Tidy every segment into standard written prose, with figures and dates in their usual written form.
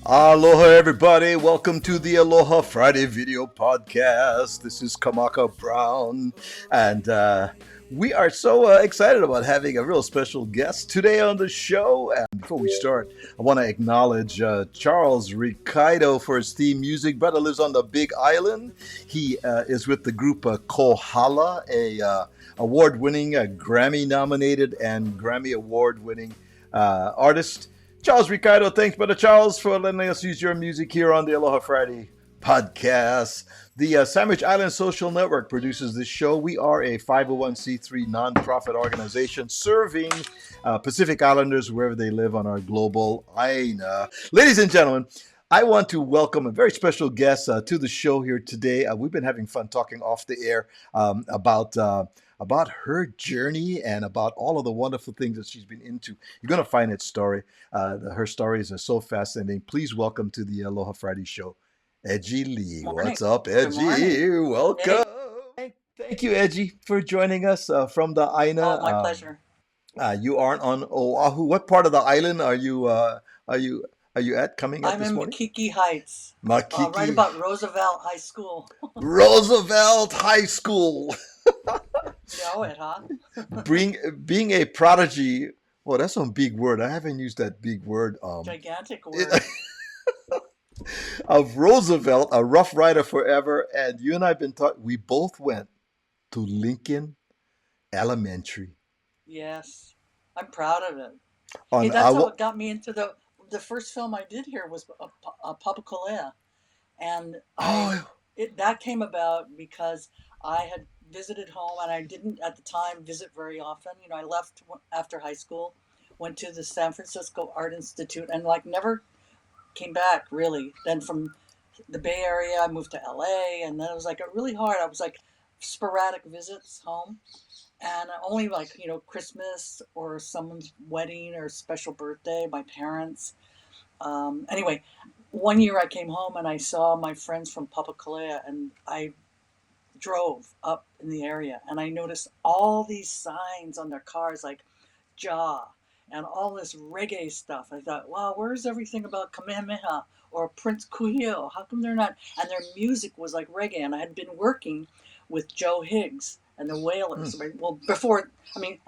Aloha, everybody. Welcome to the Aloha Friday video podcast. This is Kamaka Brown, and we are so excited about having a real special guest today on the show. And before we start, I want to acknowledge Charles Ricardo for his theme music. Brother lives on the Big Island. He is with the group Kohala, a award-winning, Grammy-nominated, and Grammy Award-winning artist. Charles Ricardo, thanks, Brother Charles, for letting us use your music here on the Aloha Friday podcast. The Sandwich Island Social Network produces this show. We are a 501c3 nonprofit organization serving Pacific Islanders wherever they live on our global aina. Ladies and gentlemen, I want to welcome a very special guest to the show here today. We've been having fun talking off the air about her journey and about all of the wonderful things that she's been into. You're going to find that story. Her stories are so fascinating. Please welcome to the Aloha Friday show, Edgy Lee. Morning. What's up, Good Edgy? morning. Welcome. Thank you, Edgy, for joining us from the Aina. Oh, my pleasure. You aren't on Oahu. What part of the island are you at coming at I'm this in morning? Makiki Heights, right Makiki, about Roosevelt High School. Roosevelt High School. You know it, huh? Being a prodigy. Well, that's some big word. I haven't used that big word. Gigantic it- word. of Roosevelt, a Rough Rider forever, and you and I have been taught. We both went to Lincoln Elementary. Yes. I'm proud of it. On Hey, that's how our, it got me into the first film I did here was Papakolea. And that came about because I had visited home, and I didn't at the time visit very often. You know, I left after high school, went to the San Francisco Art Institute, and never came back really. Then from the Bay Area, I moved to LA, and then it was really hard. I was sporadic visits home, and only Christmas or someone's wedding or special birthday, my parents. Anyway, one year I came home and I saw my friends from Papakolea, and I drove up in the area, and I noticed all these signs on their cars like Ja and all this reggae stuff. I thought, wow, where's everything about Kamehameha or Prince Kuhio? How come they're not? And their music was like reggae, and I had been working with Joe Higgs and the Wailers. Well,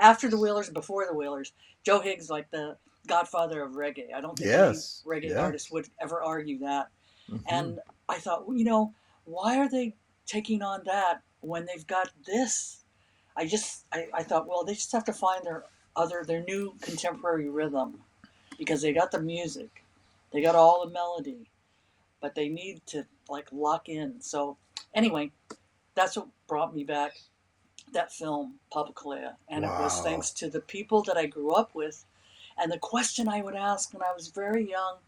after the Wailers, before the Wailers. Joe Higgs, like the godfather of reggae. I don't think yes, any reggae yeah. artist would ever argue that. Mhm. And I thought, well, why are they taking on that when they've got this? I thought, well, they just have to find their new contemporary rhythm, because they got the music, they got all the melody, but they need to lock in. So anyway, that's what brought me back, that film Papakolea, and it was Wow. thanks to the people that I grew up with. And the question I would ask when I was very young,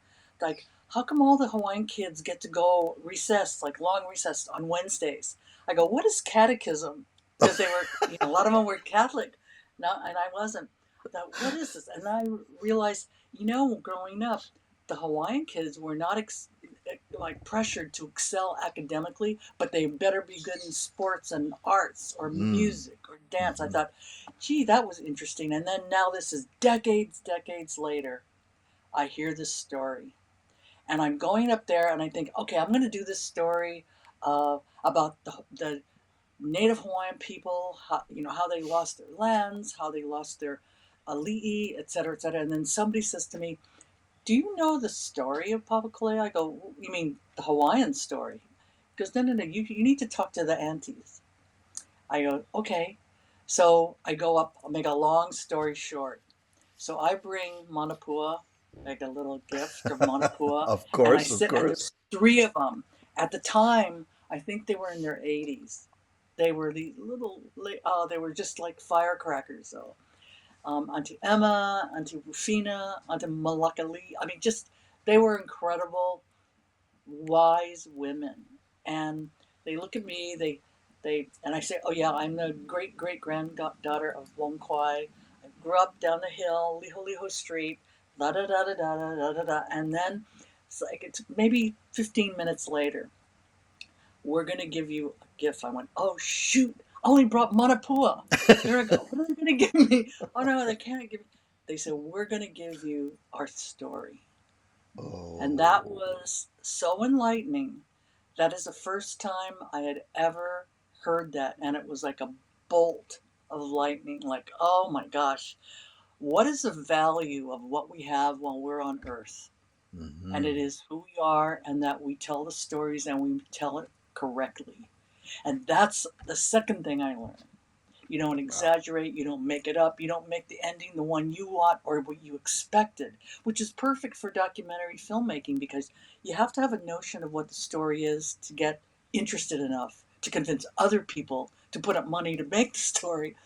how come all the Hawaiian kids get to go recess, long recess on Wednesdays? I go, what is catechism? Because they were, a lot of them were Catholic, and I wasn't. I thought, what is this? And I realized, growing up, the Hawaiian kids were not pressured to excel academically, but they better be good in sports and arts or music or dance. I thought, gee, that was interesting. And then now this is decades later, I hear this story, and I'm going up there and I think, okay, I'm going to do this story about the Native Hawaiian people, how they lost their lands, how they lost their ali'i, et cetera, et cetera. And then somebody says to me, do you know the story of Papakolea? I go, you mean the Hawaiian story? He goes, no, you need to talk to the aunties. I go, okay. So I go up, I'll make a long story short. So I bring Manapua, like a little gift of Manapua. Of And I course, sit, of and course. there's 3 of them. At the time, I think they were in their 80s. They were the they were just like firecrackers, though. Auntie Emma, Auntie Rufina, Auntie Malakali. They were incredible, wise women. And they look at me, and I say, oh yeah, I'm the great-great-granddaughter of Wong Kwai. I grew up down the hill, Liho Liho Street, da-da-da-da-da-da-da-da. And then it's maybe 15 minutes later, we're going to give you a gift. I went, oh shoot, I only brought Manapua. There I go, what are they going to give me? Oh no, they can't give me. They said, we're going to give you our story. And that Oh. was so enlightening. That is the first time I had ever heard that. And it was like a bolt of lightning. Like, oh my gosh, what is the value of what we have while we're on Earth? And it Hmm. is who we are, and that we tell the stories and we tell it correctly. And that's the second thing I learned. You don't Wow. exaggerate, you don't make it up, you don't make the ending the one you want or what you expected, which is perfect for documentary filmmaking because you have to have a notion of what the story is to get interested enough to convince other people to put up money to make the story.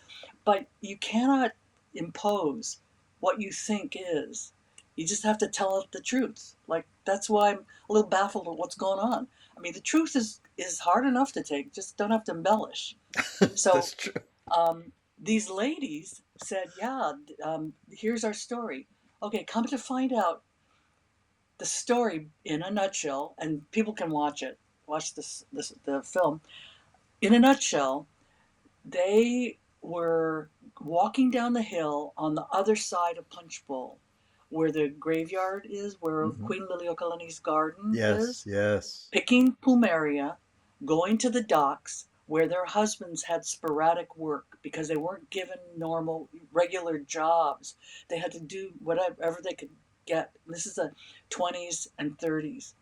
But you cannot impose what you think is. You just have to tell it the truth. Like that's why I'm a little baffled at what's going on. I mean, the truth is hard enough to take. Just don't have to embellish. So That's true. these ladies said, "Yeah, here's our story." Okay, come to find out, the story in a nutshell, and people can watch it. Watch this the film. In a nutshell, they were walking down the hill on the other side of Punch Bowl, where the graveyard is, where Hmm. Queen Liliuokalani's garden Yes, is, yes. picking plumeria, going to the docks where their husbands had sporadic work because they weren't given normal, regular jobs. They had to do whatever they could get. This is the 20s and 30s.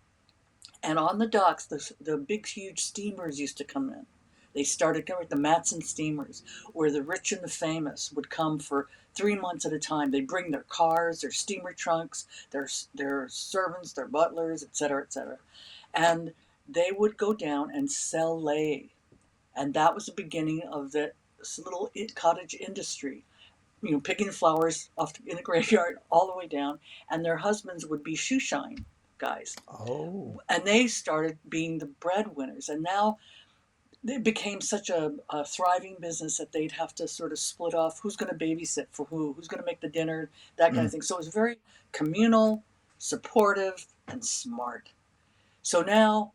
And on the docks, the big, huge steamers used to come in. They started coming, the Matson steamers, where the rich and the famous would come for 3 months at a time. They bring their cars, their steamer trunks, their servants, their butlers, etc., etc., and they would go down and sell lei, and that was the beginning of the little cottage industry. You know, picking flowers off in the graveyard all the way down, and their husbands would be shoe shine guys, Oh. and they started being the breadwinners. And now it became such a thriving business that they'd have to sort of split off who's going to babysit for who's going to make the dinner, that kind Mm. of thing. So it was very communal, supportive, and smart. So now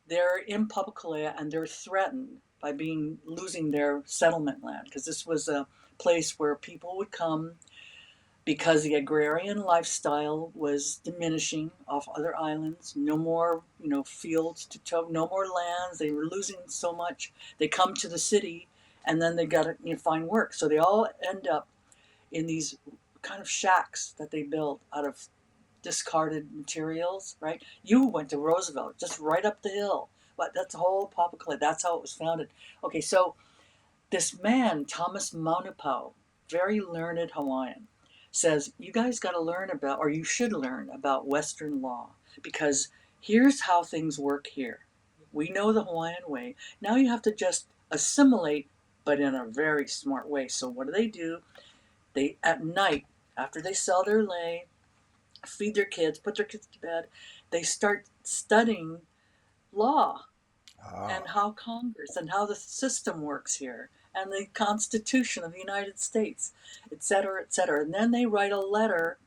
they're in Papakolea and they're threatened by being losing their settlement land because this was a place where people would come because the agrarian lifestyle was diminishing off other islands. No more, fields to tow, no more lands. They were losing so much. They come to the city, and then they got to find work. So they all end up in these kind of shacks that they built out of discarded materials. Right? You went to Roosevelt, just right up the hill. But that's the whole Papakolea. That's how it was founded. Okay, so this man, Thomas Maunapau, very learned Hawaiian, says, you guys got to learn about, or you should learn about Western law, because here's how things work here. We know the Hawaiian way. Now you have to just assimilate, but in a very smart way. So what do? They, at night, after they sell their lei, feed their kids, put their kids to bed, they start studying law and Ah. how Congress and how the system works here and the Constitution of the United States, et cetera, et cetera. And then they write a letter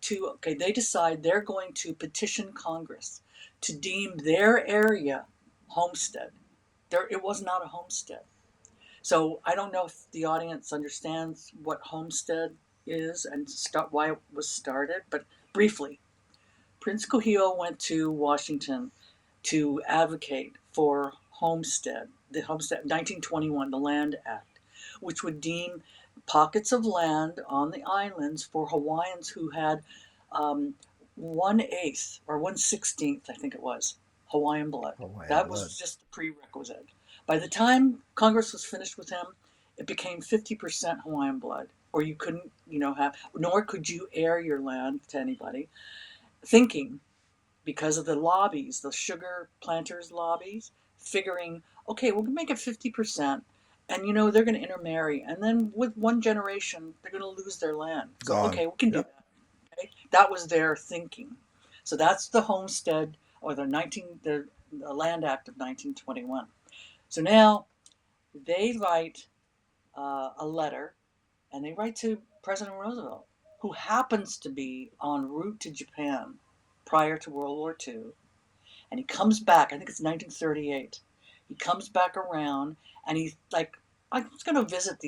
to, okay, they decide they're going to petition Congress to deem their area homestead. It was not a homestead. So I don't know if the audience understands what homestead is and why it was started, but briefly, Prince Kuhio went to Washington to advocate for the Homestead 1921, the Land Act, which would deem pockets of land on the islands for Hawaiians who had um, 1/8 or 1/16, I think it was, Hawaiian blood. Hawaiian That blood. was just the prerequisite. By the time Congress was finished with him, it became 50% Hawaiian blood, or you couldn't, nor could you heir your land to anybody, thinking because of the lobbies, the sugar planters' lobbies, figuring, okay, we're going to make it 50%. And they're going to intermarry. And then with one generation, they're going to lose their land. So, Gone. okay, we can do Yep. that. Okay? That was their thinking. So that's the Homestead or the Land Act of 1921. So now they write a letter and they write to President Roosevelt, who happens to be en route to Japan prior to World War II, and he comes back. I think it's 1938. He comes back around, and he's like, "I'm just going to visit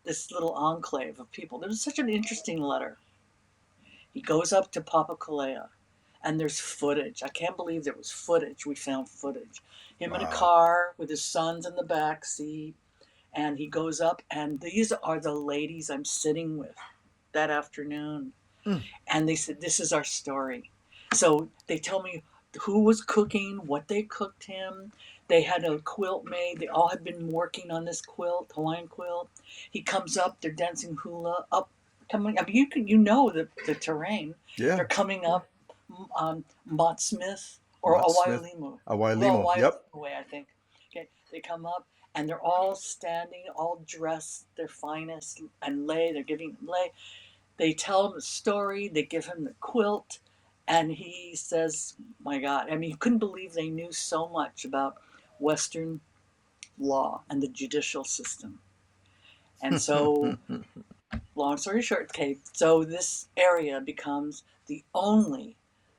this little enclave of people." There was such an interesting letter. He goes up to Papakolea, And there's footage. I can't believe there was footage. We found footage. Him in a Wow. car with his sons in the back seat, and he goes up, and these are the ladies I'm sitting with that afternoon. Mm. And they said, "This is our story." So they tell me who was cooking, what they cooked him. They had a quilt made. They all had been working on this quilt, Hawaiian quilt. He comes up. They're dancing hula up, coming. I mean, you know the terrain. Yeah. They're coming up, Mott Smith or Mott Smith, Awaialimu. Hawaii Well, Limo. Yep. Awaialimu way, I think. Okay, they come up and they're all standing, all dressed their finest, and lay. They're giving lay. They tell him the story, they give him the quilt, and he says, my God, I mean, he couldn't believe they knew so much about Western law and the judicial system. And so, long story short, okay, so this area becomes the only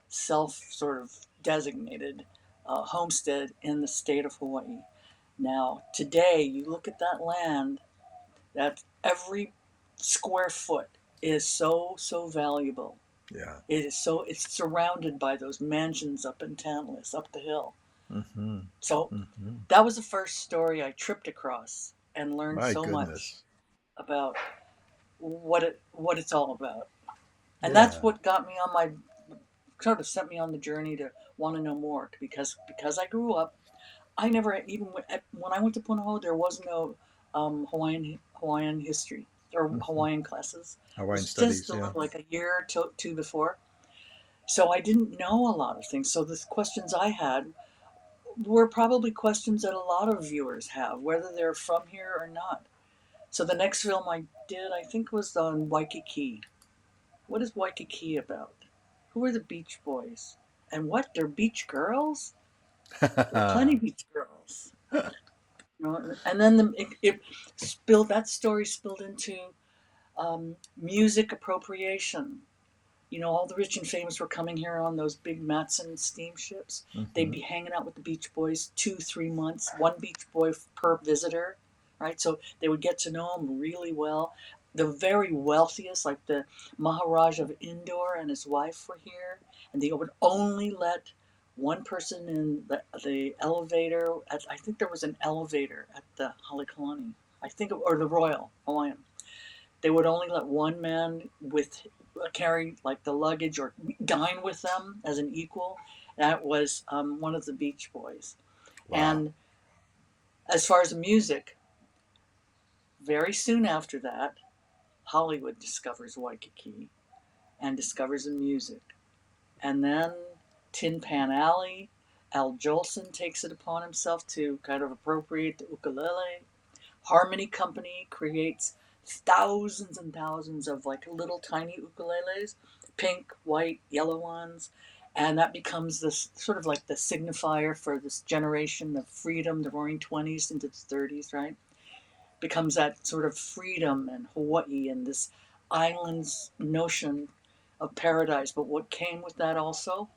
self sort of designated homestead in the state of Hawaii. Now, today, you look at that land, that every square foot is so valuable. Yeah. It is so it's surrounded by those mansions up in Tantalus, up the hill. Mm-hmm. So Mm-hmm. that was the first story I tripped across and learned My so much goodness. about what it's all about. And that's Yeah. what got me on my sort of sent me on the journey to want to know more because I grew up. I never even when I went to Punahou, there was no Hawaiian history or Mm-hmm. Hawaiian classes. It Hawaiian was just studies. Yeah. like a year or two before. So I didn't know a lot of things. So the questions I had were probably questions that a lot of viewers have, whether they're from here or not. So the next film I did, I think, was on Waikiki. What is Waikiki about? Who are the Beach Boys? And what? They're beach girls? There are plenty of beach girls. You know, and then it spilled. That story spilled into music appropriation. You know, all the rich and famous were coming here on those big Matson steamships. They'd Mm-hmm. be hanging out with the Beach Boys 2 3 months, one Beach Boy per visitor, right? So they would get to know them really well. The very wealthiest, like the Maharaj of Indore and his wife, were here, and they would only let one person in the elevator. I think there was an elevator at the Halekulani, I think, or the Royal Hawaiian. They would only let one man with carry like the luggage or dine with them as an equal. That was one of the Beach Boys. Wow. And as far as the music, very soon after that, Hollywood discovers Waikiki and discovers the music. And then Tin Pan Alley, Al Jolson takes it upon himself to kind of appropriate the ukulele. Harmony Company creates thousands and thousands of like little tiny ukuleles, pink, white, yellow ones, and that becomes this sort of like the signifier for this generation of freedom, the Roaring Twenties into the 30s, right? Becomes that sort of freedom and Hawaii and this island's notion of paradise. But what came with that also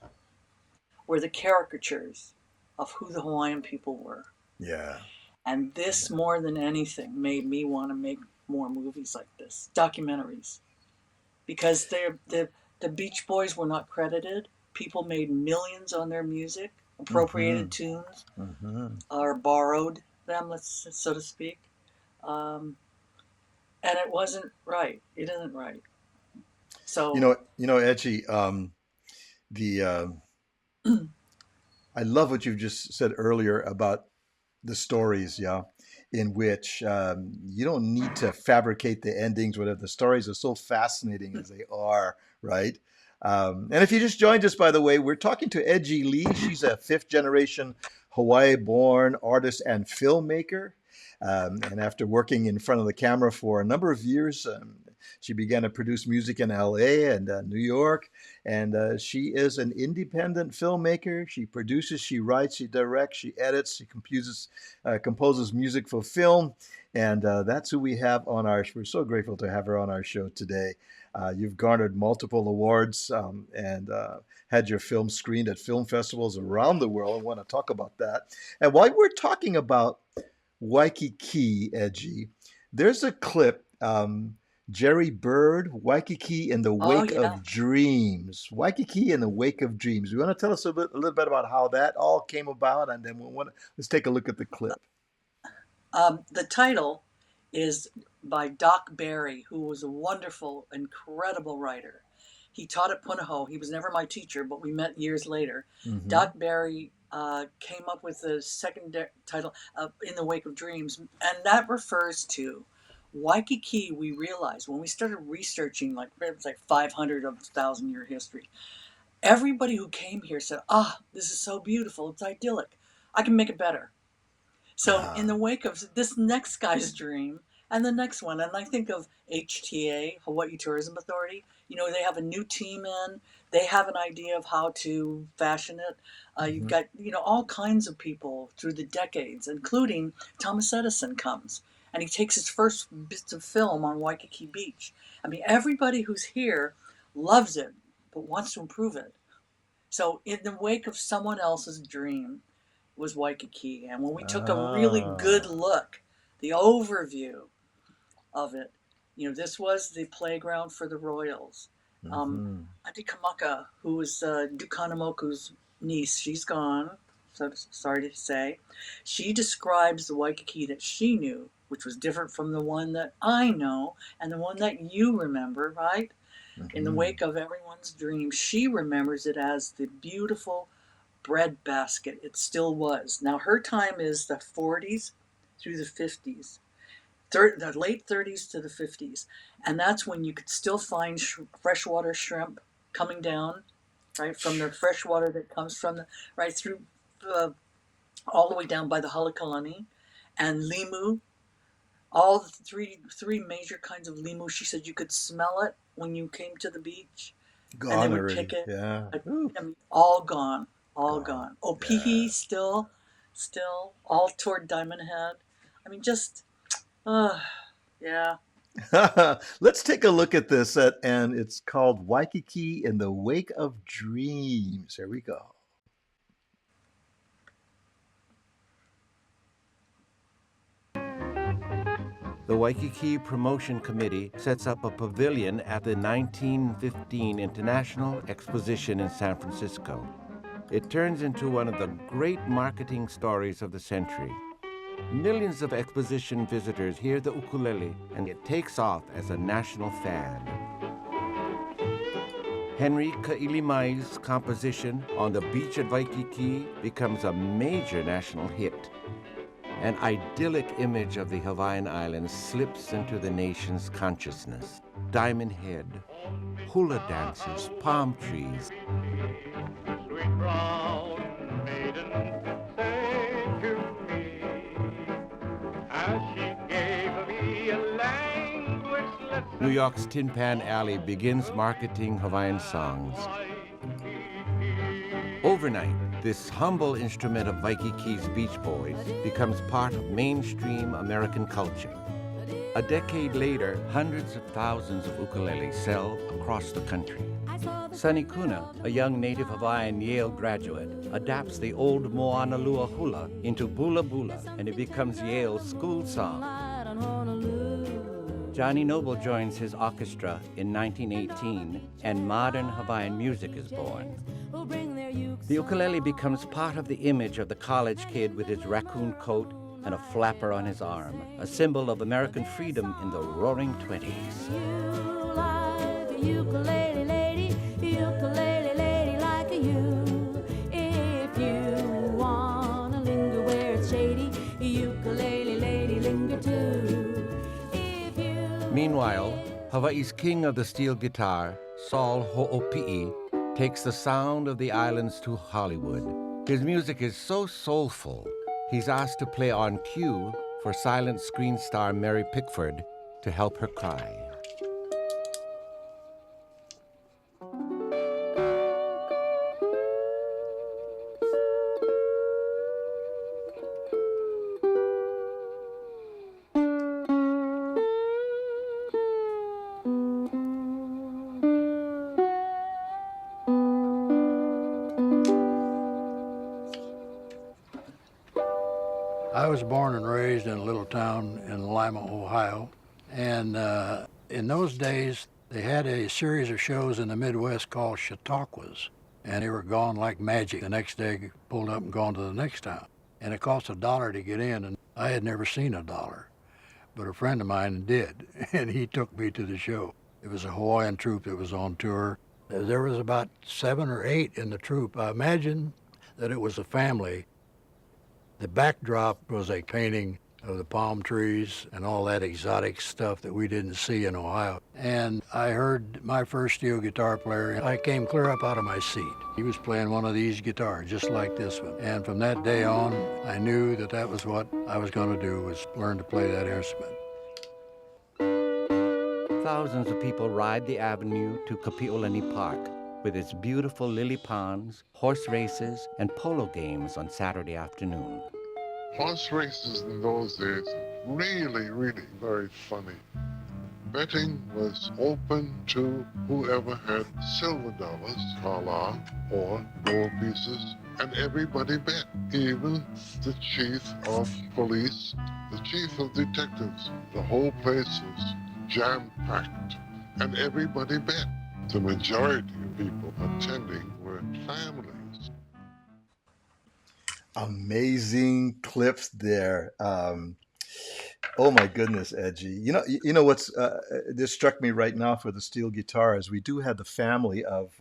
were the caricatures of who the Hawaiian people were. Yeah. And this, Yeah. more than anything, made me want to make more movies like this, documentaries, because the Beach Boys were not credited. People made millions on their music, Mm-hmm. appropriated tunes, Mm-hmm. or borrowed them, let's so to speak. Um, and it wasn't right. It isn't right. So, Edgy. The I love what you just said earlier about the stories, yeah, in which you don't need to fabricate the endings, whatever. The stories are so fascinating as they are, right? And if you just joined us, by the way, we're talking to Edgy Lee. She's a fifth generation Hawaii born artist and filmmaker. And after working in front of the camera for a number of years, she began to produce music in LA and New York. And she is an independent filmmaker. She produces, she writes, she directs, she edits, she composes music for film. And that's who we have on our. We're so grateful to have her on our show today. You've garnered multiple awards and had your film screened at film festivals around the world. I want to talk about that. And while we're talking about Waikiki, Edgy, there's a clip Jerry Bird, Waikiki in the Oh Wake yeah. of Dreams. Waikiki in the Wake of Dreams. You want to tell us a little bit about how that all came about, and then let's take a look at the clip. The title is by Doc Barry, who was a wonderful, incredible writer. He taught at Punahou. He was never my teacher, but we met years later. Mm-hmm. Doc Barry came up with the second title, In the Wake of Dreams, and that refers to Waikiki. We realized when we started researching, like it was like 500 of 1,000-year history, everybody who came here said, this is so beautiful. It's idyllic. I can make it better. So in Ah. the wake of this next guy's dream and the next one, and I think of HTA, Hawaii Tourism Authority, they have a new team in, they have an idea of how to fashion it. You've Mm-hmm. got, all kinds of people through the decades, including Thomas Edison comes and he takes his first bits of film on Waikiki Beach. I mean, everybody who's here loves it, but wants to improve it. So in the wake of someone else's dream, was Waikiki. And when we took a really good Ah. look, the overview of it, this was the playground for the royals. Mm-hmm. Auntie Kamaka, who was Dukanamoku's niece, she's gone, so sorry to say. She describes the Waikiki that she knew, which was different from the one that I know and the one that you remember, right? In the Mm-hmm. wake of everyone's dream, she remembers it as the beautiful breadbasket. It still was. Now her time is the 40s through the 50s, the late 30s to the 50s, and that's when you could still find freshwater shrimp coming down, right from the freshwater that comes from the right through uh, all the way down by the Halekulani, and limu. All the three major kinds of limu. She said you could smell it when you came to the beach, and they Gone would already. pick it. Yeah. I Ooh, mean, all gone, all gone. gone. Oh, Yeah. Pihi still all toward Diamond Head. I mean, just, uh, yeah. Let's take a look at this, and it's called Waikiki in the Wake of Dreams. Here we go. The Waikiki Promotion Committee sets up a pavilion at the 1915 International Exposition in San Francisco. It turns into one of the great marketing stories of the century. Millions of exposition visitors hear the ukulele, and it takes off as a national fad. Henry Kailimai's composition On the Beach at Waikiki becomes a major national hit. An idyllic image of the Hawaiian Islands slips into the nation's consciousness. Diamond Head, hula dancers, palm trees. Sweet brown maiden sang to me as she gave me a language lesson. New York's Tin Pan Alley begins marketing Hawaiian songs. Overnight, this humble instrument of Waikiki's Beach Boys becomes part of mainstream American culture. A decade later, hundreds of thousands of ukuleles sell across the country. Sunny Kuna, a young native Hawaiian Yale graduate, adapts the old Moanalua hula into Bula Bula, and it becomes Yale's school song. Johnny Noble joins his orchestra in 1918, and modern Hawaiian music is born. The ukulele becomes part of the image of the college kid with his raccoon coat and a flapper on his arm, a symbol of American freedom in the roaring 20s. You like a ukulele lady like you. If you wanna linger where it's shady, ukulele lady linger too. If you Meanwhile, Hawaii's king of the steel guitar, Saul Ho'opi'i, takes the sound of the islands to Hollywood. His music is so soulful, he's asked to play on cue for silent screen star Mary Pickford to help her cry. I was born and raised in a little town in Lima, Ohio, and In those days, they had a series of shows in the Midwest called Chautauquas, and they were gone like magic. The next day, pulled up and gone to the next town. And it cost $1 to get in, and I had never seen $1, but a friend of mine did, and he took me to the show. It was a Hawaiian troupe that was on tour. There was about 7 or 8 in the troupe. I imagine that it was a family. The backdrop was a painting of the palm trees and all that exotic stuff that we didn't see in Ohio. And I heard my first steel guitar player, and I came clear up out of my seat. He was playing one of these guitars, just like this one. And from that day on, I knew that that was what I was going to do, was learn to play that instrument. Thousands of people ride the avenue to Kapi'olani Park with its beautiful lily ponds, horse races, and polo games on Saturday afternoon. Horse races in those days, really, really very funny. Betting was open to whoever had silver dollars, kala, or gold pieces, and everybody bet, even the chief of police, the chief of detectives. The whole place was jam-packed, and everybody bet. The majority of people attending were families. Amazing clips there. Oh my goodness, Edgy. You know what's this struck me right now for the steel guitars. We do have the family of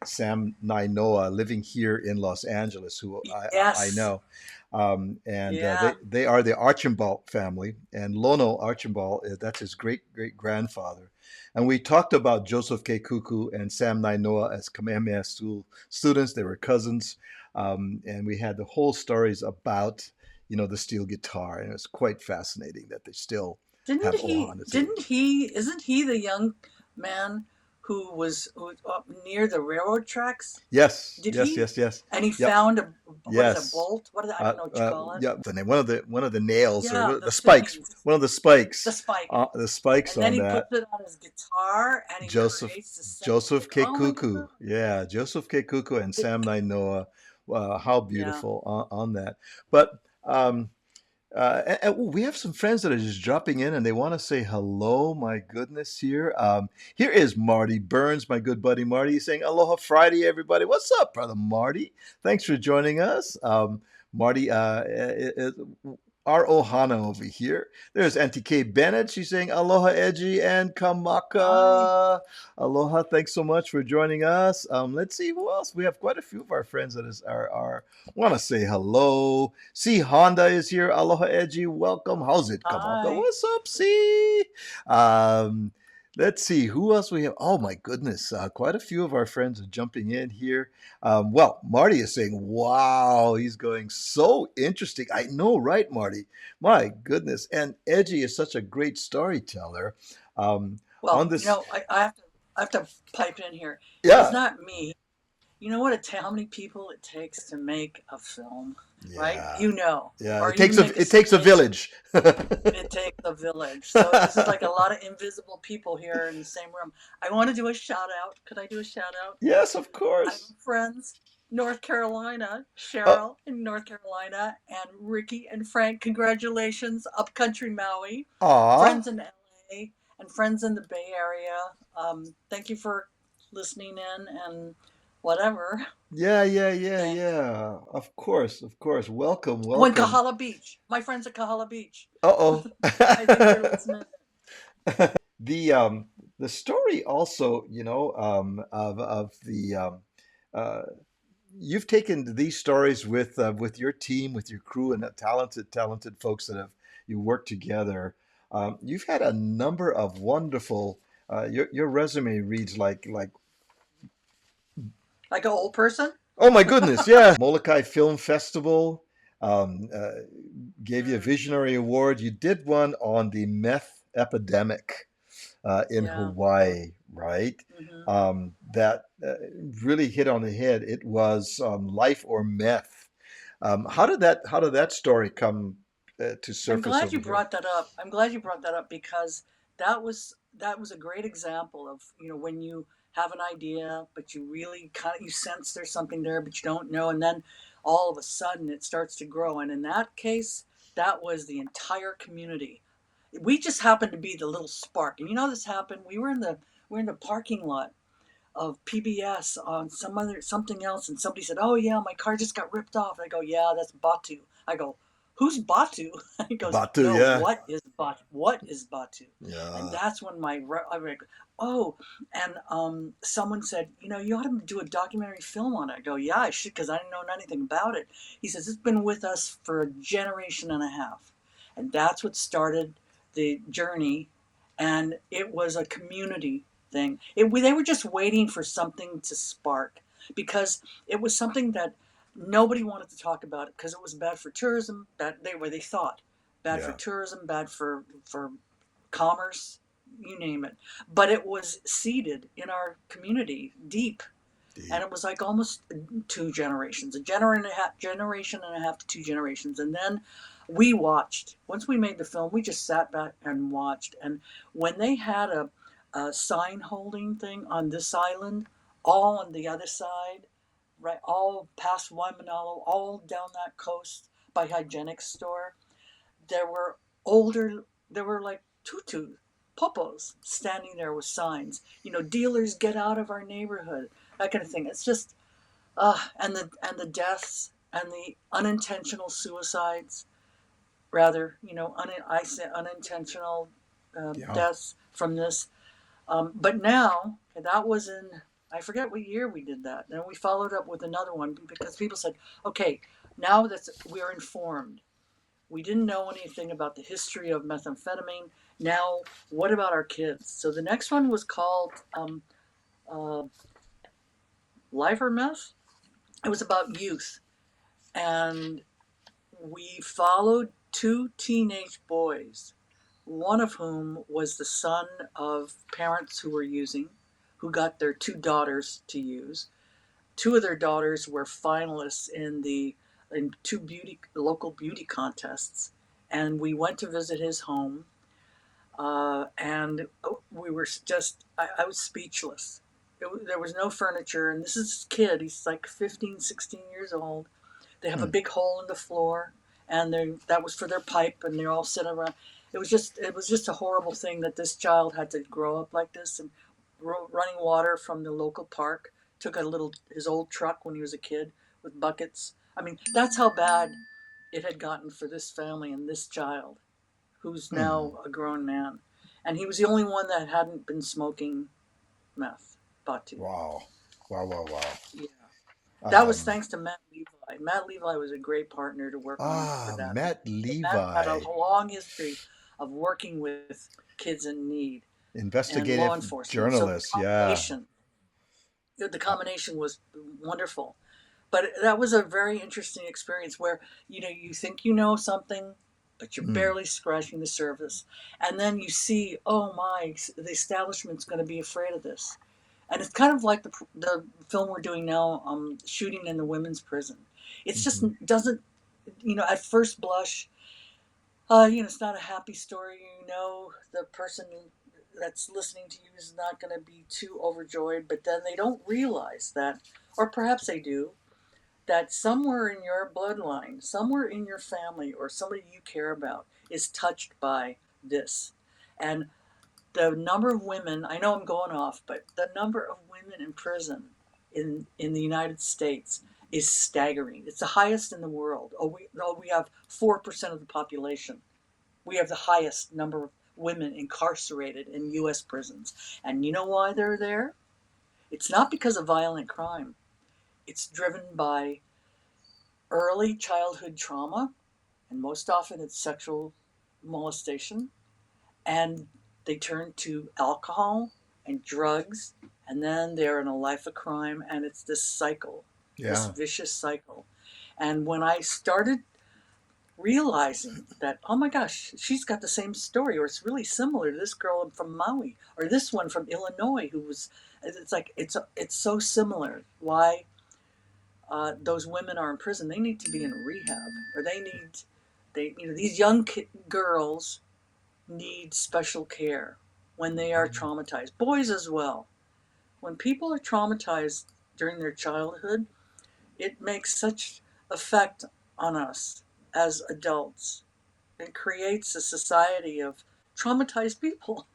Sam Nainoa living here in Los Angeles, who I Yes. know, and Yeah. they are the Archambault family, and Lono Archambault, that's his great grandfather. And we talked about Joseph K. Kuku and Sam Nainoa as Kamehameha students. They were cousins, and we had the whole stories about the steel guitar, and it was quite fascinating that they still have Ohana. Isn't he the young man who was up near the railroad tracks? Yes, Did yes, he? yes, yes. And he Yep. found a Yes. bolt? I don't know what you call it. Yeah, one of the nails, Yeah, or the the spikes, things. one of the spikes, The spike. the spikes And then on he that. puts it on his guitar and he creates the sound. Joseph K. Oh my Kuku. God. Yeah, Joseph K. Kuku and Sam Nainoa. How Yeah. beautiful on that. But we have some friends that are just dropping in and they want to say hello. My goodness, here. Here is Marty Burns, my good buddy Marty. He's saying Aloha Friday, everybody. What's up, brother Marty? Thanks for joining us. Marty, our Ohana over here. There's Auntie Kay Bennett. She's saying Aloha Edgy and Kamaka. Aloha. Thanks so much for joining us. Let's see who else. We have quite a few of our friends that are want to say hello. C Honda is here. Aloha Edgy. Welcome. How's it, Kamaka? Hi. What's up, C? Let's see who else we have. Oh my goodness, quite a few of our friends are jumping in here. Well, Marty is saying, "Wow, he's going so interesting." I know, right, Marty? My goodness, and Edgy is such a great storyteller. Well, On this, I have to pipe in here. yeah, It's not me. You know how many people it takes to make a film, right? yeah. Or It takes even make it takes a series. village. It takes a village. So this is like a lot of invisible people here in the same room. I want to do a shout out. Could I do a shout out? Yes, of I have course. friends, North Carolina, Oh, Cheryl in North Carolina, and Ricky and Frank. Congratulations, Upcountry Maui. aw, Friends in LA and friends in the Bay Area. Thank you for listening in and whatever. yeah. And Of course. Welcome, oh, and welcome. Kahala Beach. My friends at Kahala Beach. Uh-oh. I think they're listening. The story also, of the uh, you've taken these stories with your team, with your crew, and the talented folks that have you worked together. You've had a number of wonderful. Your resume reads like Like an old person? oh my goodness, yeah. Molokai Film Festival um, uh, gave you a Visionary Award. You did one on the meth epidemic in Yeah. Hawaii, right? Hmm. That really hit on the head. It was life or meth. How did that story come to I'm surface glad over you here? brought that up. I'm glad you brought that up because that was a great example of, when you have an idea, but you really you sense there's something there, but you don't know, and then all of a sudden it starts to grow. And in that case, that was the entire community. we just happened to be the little spark. And you know how this happened? We're in the parking lot of PBS on something else, and somebody said, "Oh yeah, my car just got ripped off." I go, "Yeah, that's Batu." I go, "Who's Batu?" He goes, Batu, "No, yeah. what is Batu? What is Batu?" And Yeah. that's when I went, "Oh," and someone said, "You know, you ought to do a documentary film on it." I go, "Yeah, I should," because I didn't know anything about it. He says, "It's been with us for a generation and a half," and that's what started the journey, and it was a community thing. They were just waiting for something to spark, because it was something that nobody wanted to talk about because it was bad for tourism. They thought bad for Yeah. tourism, bad for commerce, you name it. But it was seeded in our community deep, and Deep. it was like almost two generations, generation and a half to two generations, and then we watched. Once we made the film, we just sat back and watched. And when they had a sign holding thing on this island, all on the other side, right, all past Waimanalo, all down that coast by Hygienics Store, there were older, there were like tutu, popos standing there with signs, you know, dealers get out of our neighborhood, that kind of thing. It's just, and the deaths and the unintentional suicides, rather, you know, I say unintentional Yeah. deaths from this. But now, that was in, I forget what year we did that. And we followed up with another one because people said, okay, now that we're informed, we didn't know anything about the history of methamphetamine. Now, what about our kids? So the next one was called uh, Life or Meth. It was about youth. And we followed two teenage boys, one of whom was the son of parents who were using, who got their two daughters to use. Two of their daughters were finalists in two local beauty contests, and we went to visit his home, and we were just I was speechless. There was no furniture, and this is his kid. He's like 15, 16 years old. They have a Hmm. big hole in the floor, and that was for their pipe, and they're all sitting around. It was just a horrible thing that this child had to grow up like this, and running water from the local park. Took his old truck when he was a kid with buckets. I mean, that's how bad it had gotten for this family and this child, who's Hmm. now a grown man, and he was the only one that hadn't been smoking meth. Batu. Wow. Wow. Wow. Wow. Yeah. That was Um, thanks to Matt Levi. Matt Levi was a great partner to work on for that. Matt Matt had a Levi, long history of working with kids in need and law investigative enforcement. So journalist. Yeah. the combination was wonderful. But that was a very interesting experience where, you know, you think you know something, but you're Mm. barely scratching the surface. And then you see, oh my, the establishment's going to be afraid of this. And it's kind of like the film we're doing now, shooting in the women's prison. It's just Hmm. doesn't, you know, at first blush, you know, it's not a happy story. You know, the person that's listening to you is not going to be too overjoyed, but then they don't realize that, or perhaps they do, that somewhere in your bloodline, somewhere in your family, or somebody you care about is touched by this. And the number of women, I know I'm going off, but the number of women in prison in the United States is staggering. It's the highest in the world. We have 4% of the population. We have the highest number of women incarcerated in U.S. prisons. And you know why they're there? It's not because of violent crime. It's driven by early childhood trauma, and most often it's sexual molestation, and they turn to alcohol and drugs, and then they're in a life of crime, and it's this cycle, this Yeah. vicious cycle. And when I started realizing that, oh my gosh, she's got the same story, or it's really similar to this girl from Maui, or this one from Illinois who was, it's like it's so similar. Why those women are in prison? They need to be in rehab, or these young girls need special care when they are traumatized. Boys as well. When people are traumatized during their childhood, it makes such effect on us as adults. It creates a society of traumatized people.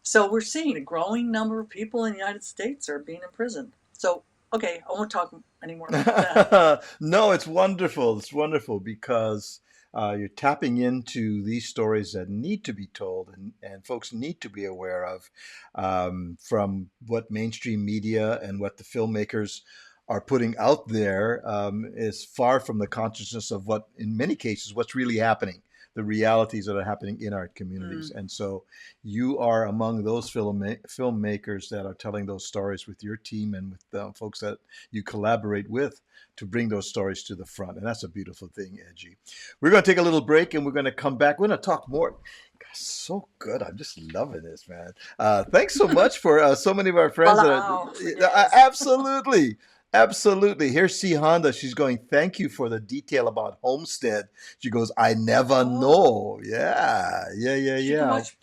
So we're seeing a growing number of people in the United States are being imprisoned. So, okay, I won't talk anymore about that. No, it's wonderful. It's wonderful because you're tapping into these stories that need to be told and folks need to be aware of, from what mainstream media and what the filmmakers are putting out there, is far from the consciousness of what, in many cases, what's really happening, the realities that are happening in our communities. And so you are among those filmmakers that are telling those stories with your team and with the folks that you collaborate with to bring those stories to the front. And that's a beautiful thing, Edgy. We're going to take a little break and we're going to come back. We're going to talk more. God, so good. I'm just loving this, man. Thanks so much for so many of our friends. Wow. Absolutely. Absolutely. Here's C. Honda. She's going, thank you for the detail about Homestead. She goes, I never know. Yeah. You can watch,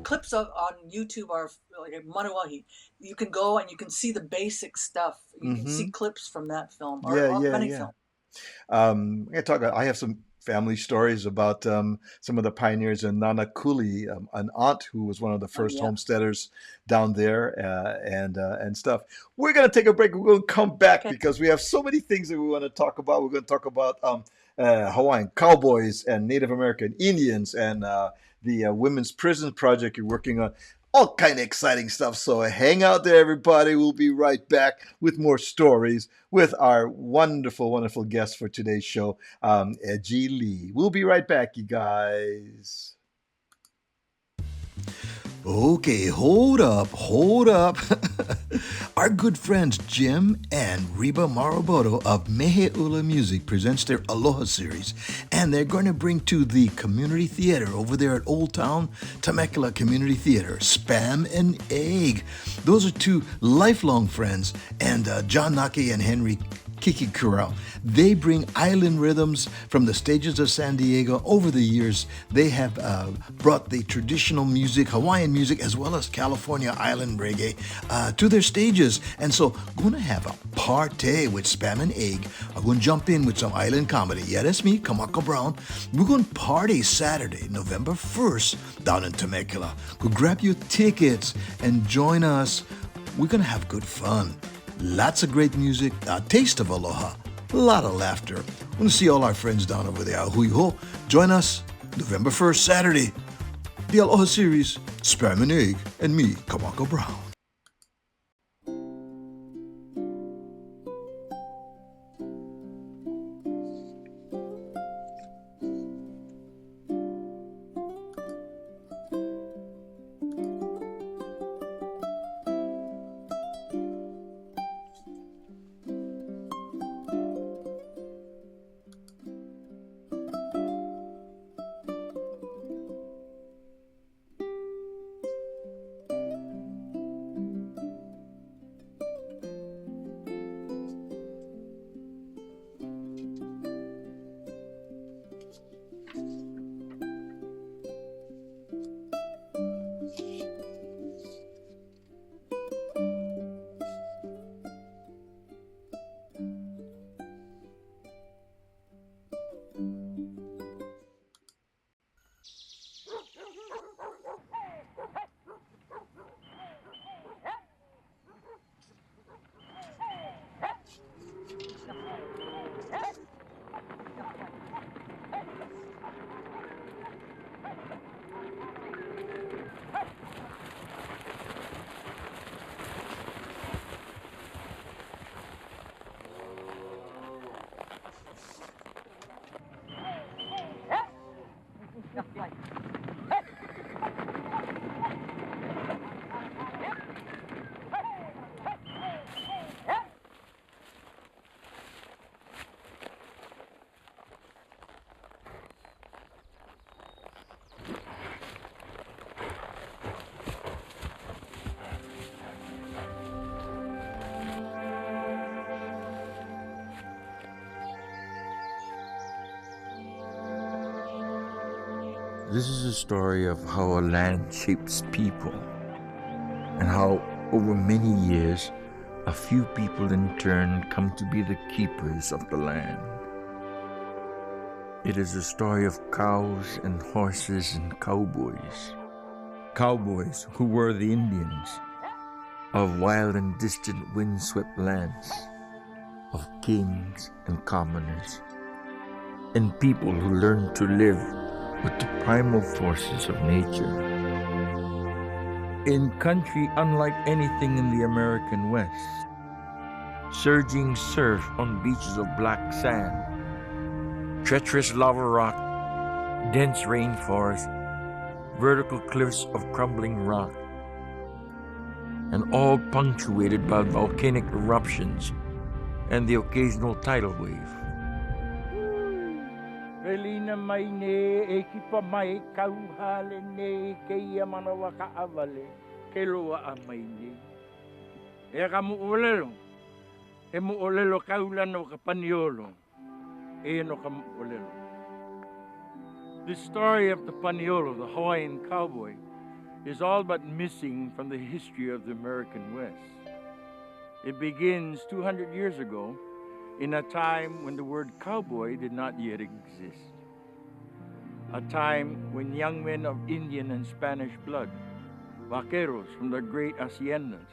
clips on YouTube are like Manuahi. You can go and you can see the basic stuff. You can see clips from that film or many films. I'm gonna talk about, I have some family stories about some of the pioneers in Nanakuli, an aunt who was one of the first homesteaders down there, and stuff. We're going to take a break. We're going to come back because we have so many things that we want to talk about. We're going to talk about Hawaiian cowboys and Native American Indians and the Women's Prison Project you're working on. All kind of exciting stuff. So hang out there, everybody. We'll be right back with more stories with our wonderful, wonderful guest for today's show, Edgy Lee. We'll be right back, you guys. Okay, hold up. Our good friends Jim and Reba Maroboto of Mehe'ula Music presents their Aloha series, and they're going to bring to the community theater over there at Old Town Temecula Community Theater, Spam and Egg. Those are two lifelong friends, and John Nake and Henry Kiki Curel. They bring island rhythms from the stages of San Diego. Over the years, they have brought the traditional music, Hawaiian music, as well as California island reggae to their stages. And so, going to have a party with Spam and Egg. I'm going to jump in with some island comedy. Yeah, that's me, Kamaka Brown. We're going to party Saturday, November 1st, down in Temecula. Go grab your tickets and join us. We're going to have good fun. Lots of great music, a taste of aloha, a lot of laughter. I want to see all our friends down over there. Hui ho. Join us November 1st, Saturday. The Aloha series, Spam and Egg, and me, Kamaka Brown. This is a story of how a land shapes people, and how over many years a few people in turn come to be the keepers of the land. It is a story of cows and horses and cowboys, Cowboys who were the Indians, of wild and distant windswept lands, of kings and commoners, and people who learned to live with the primal forces of nature. In country unlike anything in the American West, surging surf on beaches of black sand, treacherous lava rock, dense rainforest, vertical cliffs of crumbling rock, and all punctuated by volcanic eruptions and the occasional tidal wave. Relina mai ne e kipa mai kauhale ne ke ia manawa ka avale ke loa a mai ne. E ka mu olelo, e mu olelo kaula no ka paniolo, e no ka mu olelo. The story of the paniolo, the Hawaiian cowboy, is all but missing from the history of the American West. It begins 200 years ago, in a time when the word cowboy did not yet exist. A time when young men of Indian and Spanish blood, vaqueros from the great haciendas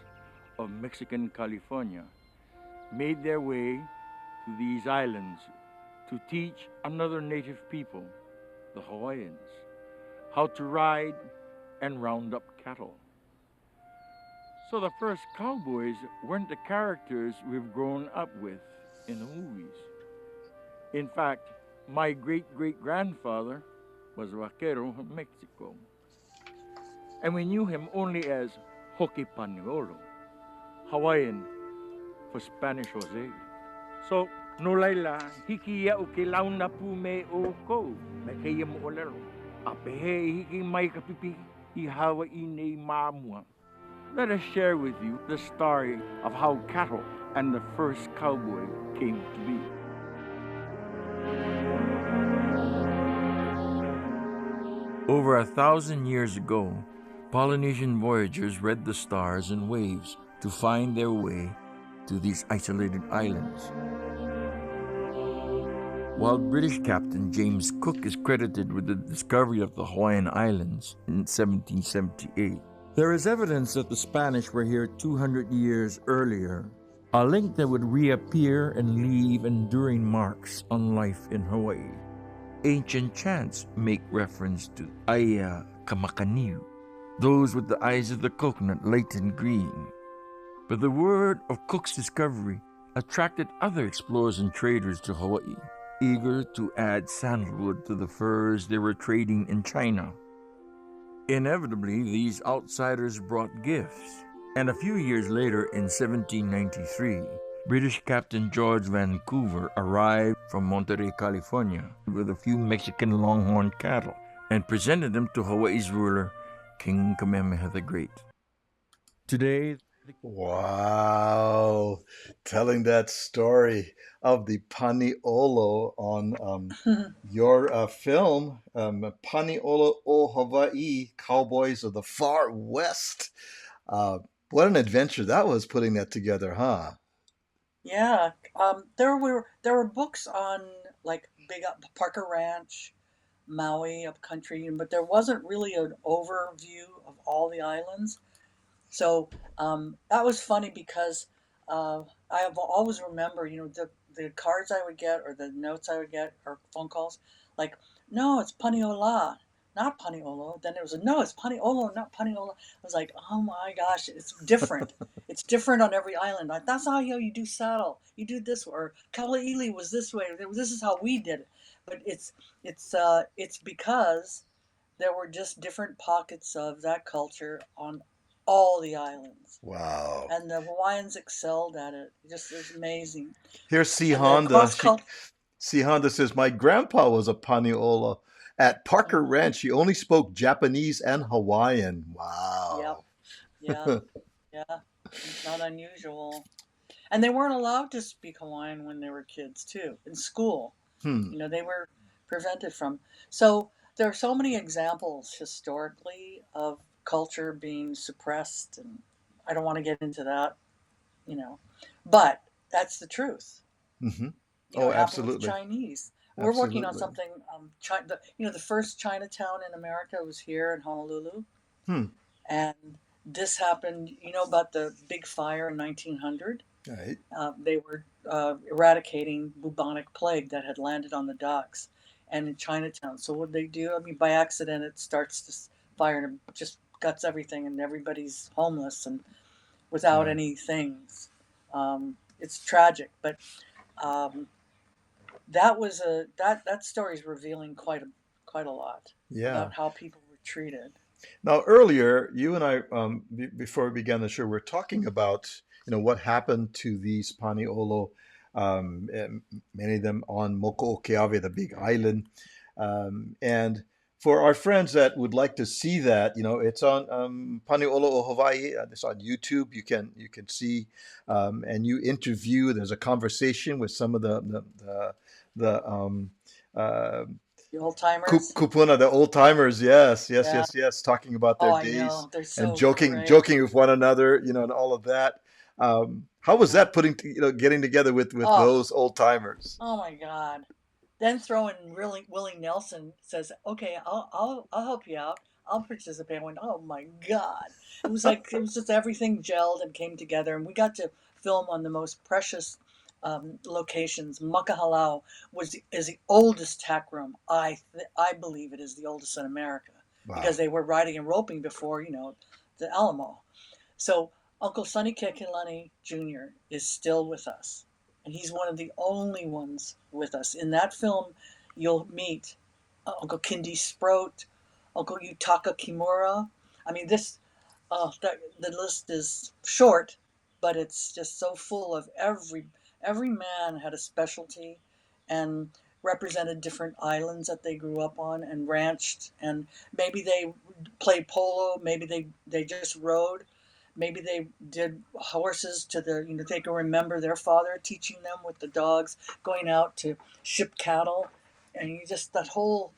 of Mexican California, made their way to these islands to teach another native people, the Hawaiians, how to ride and round up cattle. So the first cowboys weren't the characters we've grown up with in the movies. In fact, my great-great-grandfather was a vaquero of Mexico, and we knew him only as Hoki Paniolo, Hawaiian for Spanish Jose. So, no laila, hiki ia o ke launa pu me o kou, me ke ia mo olelo. Apehe hiki mai ka pipi I Hawaii nei mamua. Let us share with you the story of how cattle and the first cowboy came to be. Over 1,000 years ago, Polynesian voyagers read the stars and waves to find their way to these isolated islands. While British Captain James Cook is credited with the discovery of the Hawaiian Islands in 1778, there is evidence that the Spanish were here 200 years earlier, a link that would reappear and leave enduring marks on life in Hawaii. Ancient chants make reference to Aya Kamakaniu, those with the eyes of the coconut light and green. But the word of Cook's discovery attracted other explorers and traders to Hawaii, eager to add sandalwood to the furs they were trading in China. Inevitably, these outsiders brought gifts, and a few years later, in 1793, British Captain George Vancouver arrived from Monterey, California, with a few Mexican longhorn cattle and presented them to Hawaii's ruler, King Kamehameha the Great. Today, Wow. Telling that story of the Paniolo on your film, Paniolo o Hawaii, Cowboys of the Far West. What an adventure that was putting that together, huh? Yeah, there were books on like Big Up Parker Ranch, Maui up country, but there wasn't really an overview of all the islands. So that was funny because I have always remember, the cards I would get or the notes I would get or phone calls, like, no, it's Paniola, not Paniolo. Then it was, no, it's Paniolo, not Paniola. I was like, oh my gosh, it's different. It's different on every island. Like, that's how you do saddle. You do this, or Kalaili was this way. This is how we did it. But it's because there were just different pockets of that culture on all the islands. Wow. And the Hawaiians excelled at it. Just it's amazing. Here's C. And the Honda. cross C. Honda says, my grandpa was a Paniola. At Parker Ranch, he only spoke Japanese and Hawaiian. Wow. Yep. Yeah. It's not unusual. And they weren't allowed to speak Hawaiian when they were kids, too, in school. They were prevented from. So there are so many examples historically of culture being suppressed, and I don't want to get into that, but that's the truth. Mm-hmm. It happened absolutely. with Chinese. We're working on something. The first Chinatown in America was here in Honolulu, And this happened, about the big fire in 1900? Right. They were eradicating bubonic plague that had landed on the docks and in Chinatown. So what they do? I mean, by accident, it starts this fire and it just guts everything, and everybody's homeless and without Right. any things. It's tragic, but um, that story is revealing quite a lot Yeah. about how people were treated. Now, earlier, you and I, before we began the show, were talking about, what happened to these Paniolo, many of them on Moko Okeawe, the big island. And for our friends that would like to see that, it's on Paniolo o Hawaii. It's on YouTube. You can see, and you interview. There's a conversation with some of the uh, The old timers. Kupuna, the old timers, yes, yes, Yeah. yes, yes, talking about Oh, their I days know. They're and so joking, great. joking with one another, and all of that. How was that getting together with Oh, those old timers? oh my God. Then throw in really Willie Nelson says, "Okay, I'll help you out. I'll participate." I went, "Oh my God!" It was just everything gelled and came together, and we got to film on the most precious locations. Makahalau is the oldest tack room. I believe it is the oldest in America Wow. because they were riding and roping before the Alamo. So Uncle Sonny Kekelani Jr. is still with us. And he's one of the only ones with us. In that film, you'll meet Uncle Kindi Sproat, Uncle Yutaka Kimura. I mean, the list is short, but it's just so full of every man had a specialty and represented different islands that they grew up on and ranched, and maybe they played polo, maybe they just rode, maybe they did horses they can remember their father teaching them with the dogs, going out to ship cattle, and you just that whole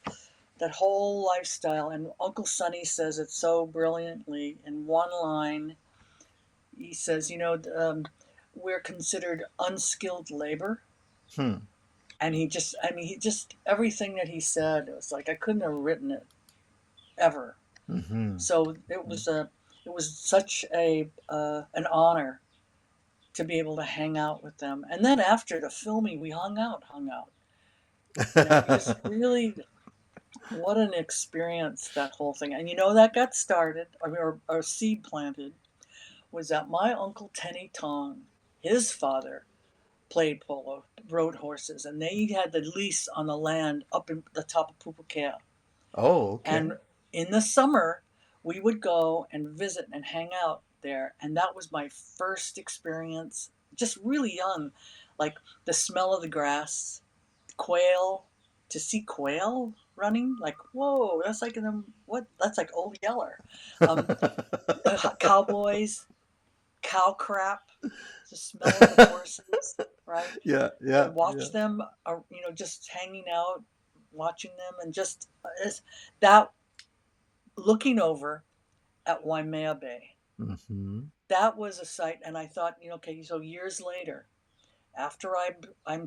lifestyle. And Uncle Sonny says it so brilliantly in one line. He says, we're considered unskilled labor. Hmm. And he just everything that he said, it was like I couldn't have written it ever. Mm-hmm. So it was such an honor to be able to hang out with them. And then after the filming, we hung out. It was really, what an experience, that whole thing. And that got started, or seed planted, was that my Uncle Tenny Tong, his father, played polo, rode horses, and they had the lease on the land up in the top of Pupukea. Oh, okay. And in the summer, we would go and visit and hang out there. And that was my first experience, just really young, like the smell of the grass, quail, to see quail running, like, whoa, that's like that's like Old Yeller. Cowboys, cow crap, the smell of the horses, right? Yeah, To yeah, watch them, just hanging out, watching them, and just that, looking over at Waimea Bay. Mm-hmm. That was a sight, and I thought, okay, so years later, after I'm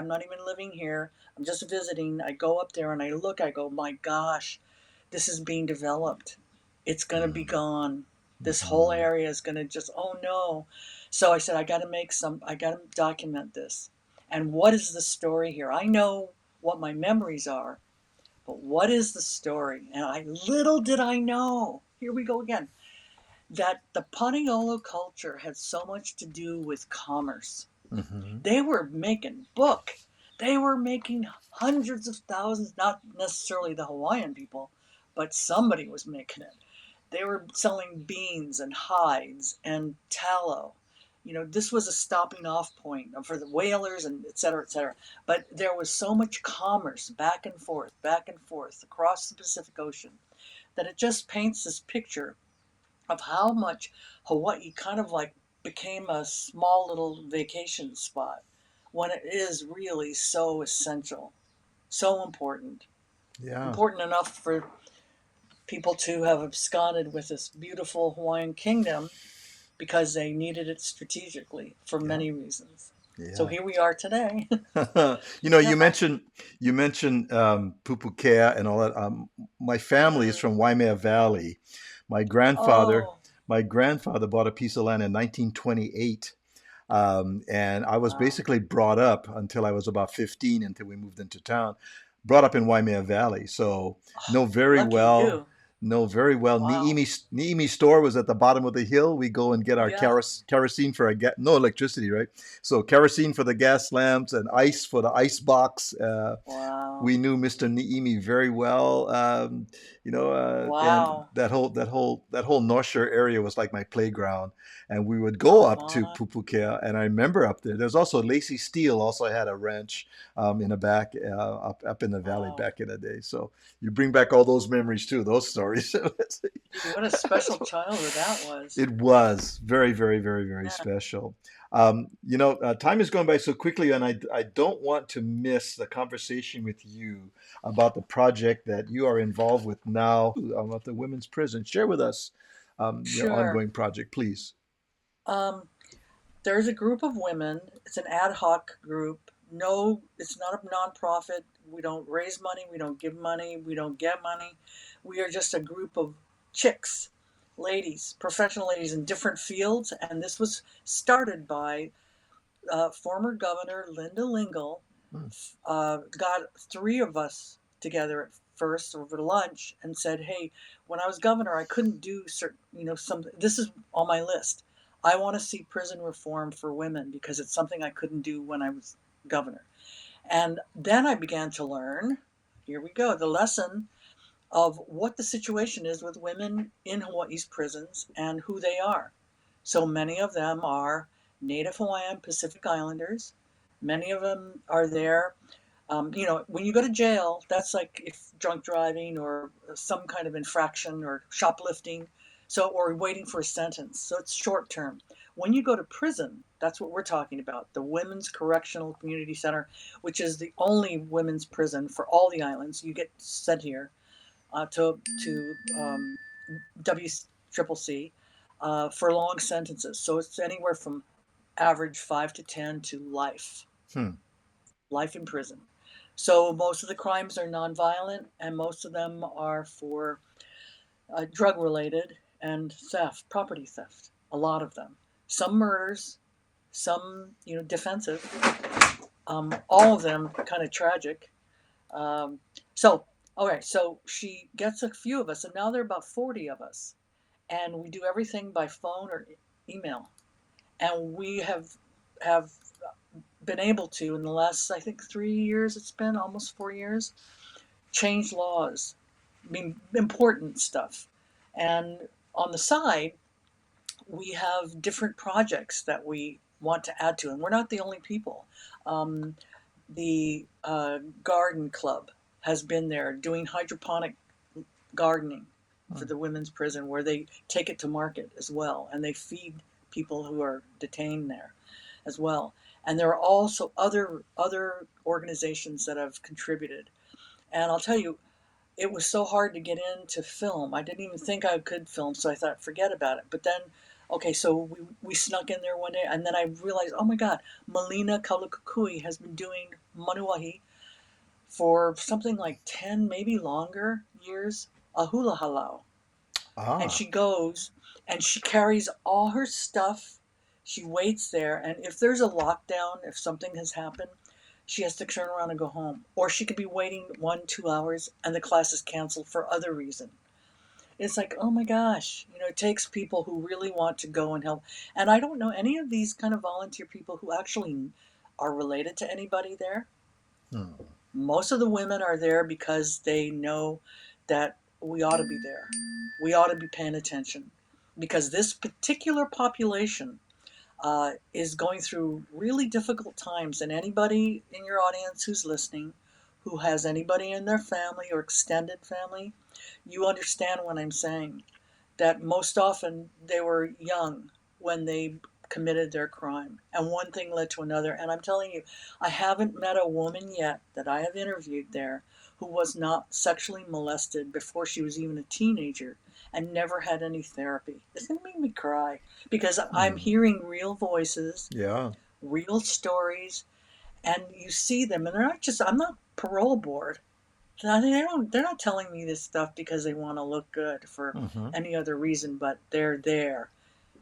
not even living here, I'm just visiting. I go up there and I look. I go, my gosh, this is being developed. It's gonna be gone. This whole area is gonna just, oh no. So I said, I got to document this. And what is the story here? I know what my memories are, but what is the story? And little did I know, here we go again, that the Paniolo culture had so much to do with commerce. Mm-hmm. They were making book. They were making hundreds of thousands, not necessarily the Hawaiian people, but somebody was making it. They were selling beans and hides and tallow. This was a stopping off point for the whalers and et cetera, et cetera. But there was so much commerce back and forth across the Pacific Ocean that it just paints this picture of how much Hawaii kind of like became a small little vacation spot when it is really so essential, so important. Yeah. Important enough for people to have absconded with this beautiful Hawaiian kingdom because they needed it strategically for many reasons. Yeah. So here we are today. You mentioned Pupukea and all that. My family is from Waimea Valley, My grandfather, Oh, my grandfather bought a piece of land in 1928. And I was wow. basically brought up until I was about 15, until we moved into town, brought up in Waimea Valley. So know very Lucky well, you. know very well. Wow. Niimi store was at the bottom of the hill. We go and get our Yeah. kerosene for no electricity, right? So kerosene for the gas lamps and ice for the ice box. Wow. We knew Mr. Niimi very well. And Wow. that whole North Shore area was like my playground. And we would go Oh up to my. Pupukea, and I remember up there. There's also Lacey Steele also had a ranch in the back up in the valley Wow. back in the day. So you bring back all those memories too, those stories. Gee, what a special childhood that was. It was very, very, very, very Yeah. special. Time is going by so quickly, and I don't want to miss the conversation with you about the project that you are involved with now about the women's prison. Share with us your Sure. ongoing project, please. Um, there's a group of women. It's an ad hoc group. No, it's not a nonprofit. We don't raise money. We don't give money. We don't get money. We are just a group of chicks, ladies, professional ladies in different fields. And this was started by former Governor Linda Lingle. Hmm. Got three of us together at first over lunch and said, "Hey, when I was governor, I couldn't do certain, some. This is on my list. I want to see prison reform for women because it's something I couldn't do when I was governor." And then I began to learn. Here we go. The lesson of what the situation is with women in Hawaii's prisons and who they are. So many of them are Native Hawaiian Pacific Islanders. Many of them are there. When you go to jail, that's like if drunk driving or some kind of infraction or shoplifting, or waiting for a sentence. So it's short term. When you go to prison, that's what we're talking about. The Women's Correctional Community Center, which is the only women's prison for all the islands. You get sent here to WCCC for long sentences. So it's anywhere from average 5 to 10 to life, Hmm. life in prison. So most of the crimes are nonviolent, and most of them are for drug related and theft, property theft. A lot of them. Some murders, some defensive. All of them kind of tragic. Um, so, all right, so she gets a few of us, and now there are about 40 of us, and we do everything by phone or email. And we have been able to, in the last, I think, 3 years, it's been almost 4 years, change laws. I mean, important stuff. And on the side, we have different projects that we want to add to, and we're not the only people. Um, the Garden Club has been there doing hydroponic gardening for the women's prison, where they take it to market as well, and they feed people who are detained there as well. And there are also other organizations that have contributed. And I'll tell you, it was so hard to get into film. I didn't even think I could film, so I thought, forget about it. But then, okay, so we snuck in there one day, and then I realized, oh my God, Melina Kaulakukui has been doing Manuahi for something like 10, maybe longer years, a hula halau. And Ah. she goes and she carries all her stuff. She waits there, and if there's a lockdown, if something has happened, she has to turn around and go home. Or she could be waiting 1, 2 hours and the class is canceled for other reason. It's like, oh my gosh, it takes people who really want to go and help. And I don't know any of these kind of volunteer people who actually are related to anybody there. Hmm. Most of the women are there because they know that we ought to be there. We ought to be paying attention because this particular population is going through really difficult times. And anybody in your audience who's listening, who has anybody in their family or extended family, you understand what I'm saying. That most often they were young when they committed their crime, and one thing led to another. And I'm telling you, I haven't met a woman yet that I have interviewed there who was not sexually molested before she was even a teenager and never had any therapy. It's going to make me cry because I'm Hmm. hearing real voices, Yeah. real stories, and you see them, and they're not just, I'm not parole board. they're not telling me this stuff because they want to look good for Mm-hmm. any other reason, but they're there,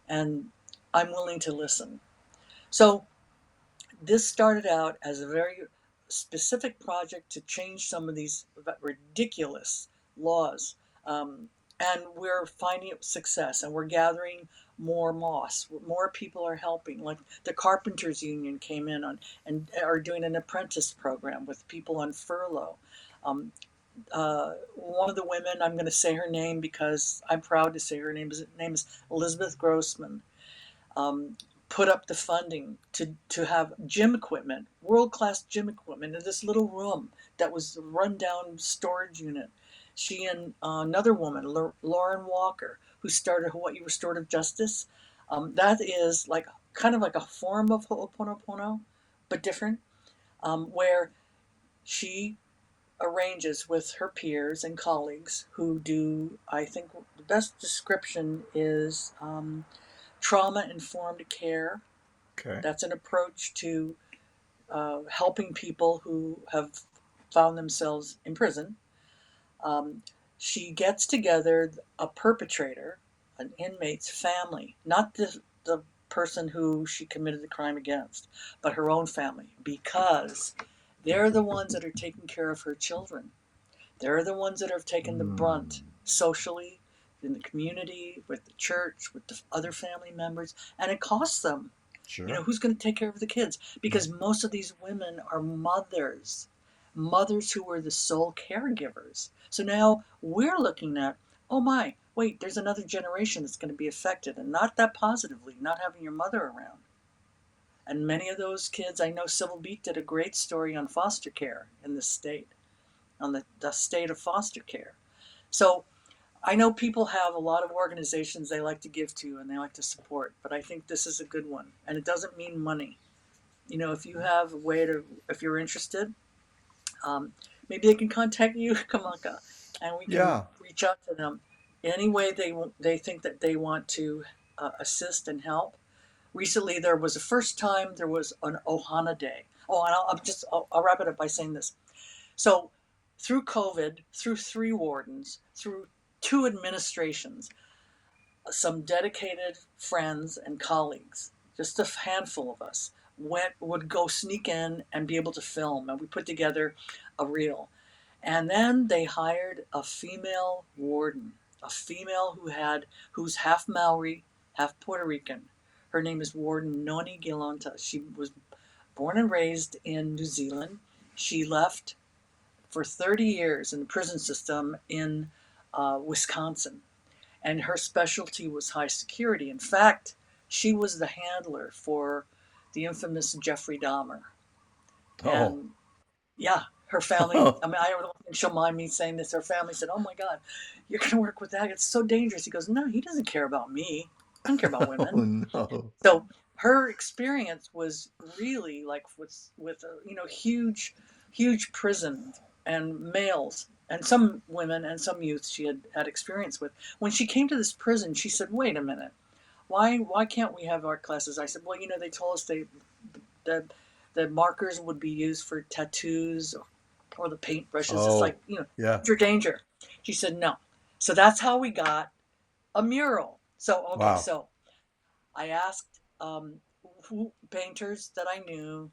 and I'm willing to listen. So this started out as a very specific project to change some of these ridiculous laws. And we're finding success, and we're gathering more moss. More people are helping. Like the Carpenters Union came in on and are doing an apprentice program with people on furlough. Um, One of the women, I'm going to say her name because I'm proud to say her name. Name is Elizabeth Grossman. Um, Put up the funding to have gym equipment, world-class gym equipment in this little room that was a rundown storage unit. She and another woman, Lauren Walker, who started Hawaii Restorative Justice. That is like kind of like a form of Ho'oponopono, but different, where she arranges with her peers and colleagues who do, I think the best description is trauma-informed care. Okay. That's an approach to helping people who have found themselves in prison. Um, she gets together a perpetrator, an inmate's family, not the person who she committed the crime against, but her own family, because they're the ones that are taking care of her children. They're the ones that have taken the brunt socially, in the community, with the church, with the other family members, and it costs them. Sure. You know, who's going to take care of the kids? Because most of these women are mothers, mothers who were the sole caregivers. So now we're looking at, oh my, wait, there's another generation that's going to be affected, and not that positively, not having your mother around. And many of those kids, I know Civil Beat did a great story on foster care in this state, on the state of foster care. So I know people have a lot of organizations they like to give to and they like to support, but I think this is a good one. And it doesn't mean money. You know, if you have a way to, if you're interested, maybe they can contact you, Kamaka, and we can reach out to them any way they think that they want to assist and help. Recently, there was the first time there was an Ohana Day. Oh, and I'll wrap it up by saying this. So through COVID, through 3 wardens, through 2 administrations, some dedicated friends and colleagues, just a handful of us, would go sneak in and be able to film, and we put together a reel. And then they hired a female warden, a female who's half Maori, half Puerto Rican. Her name is Warden Noni Gilonta. She was born and raised in New Zealand. She left for 30 years in the prison system in Wisconsin. And her specialty was high security. In fact, she was the handler for the infamous Jeffrey Dahmer. And yeah, her family, I mean, I don't think she'll mind me saying this. Her family said, "Oh my God, you're going to work with that. It's so dangerous." He goes, "No, he doesn't care about me. I don't care about women." Oh, no. So her experience was really like with a, you know, huge prison and males and some women and some youth she had experience with. When she came to this prison, she said, "Wait a minute, why can't we have art classes?" I said, "Well, you know, they told us the markers would be used for tattoos or the paintbrushes. It's like, you know, your danger." She said, "No." So that's how we got a mural. So okay, so I asked who painters that I knew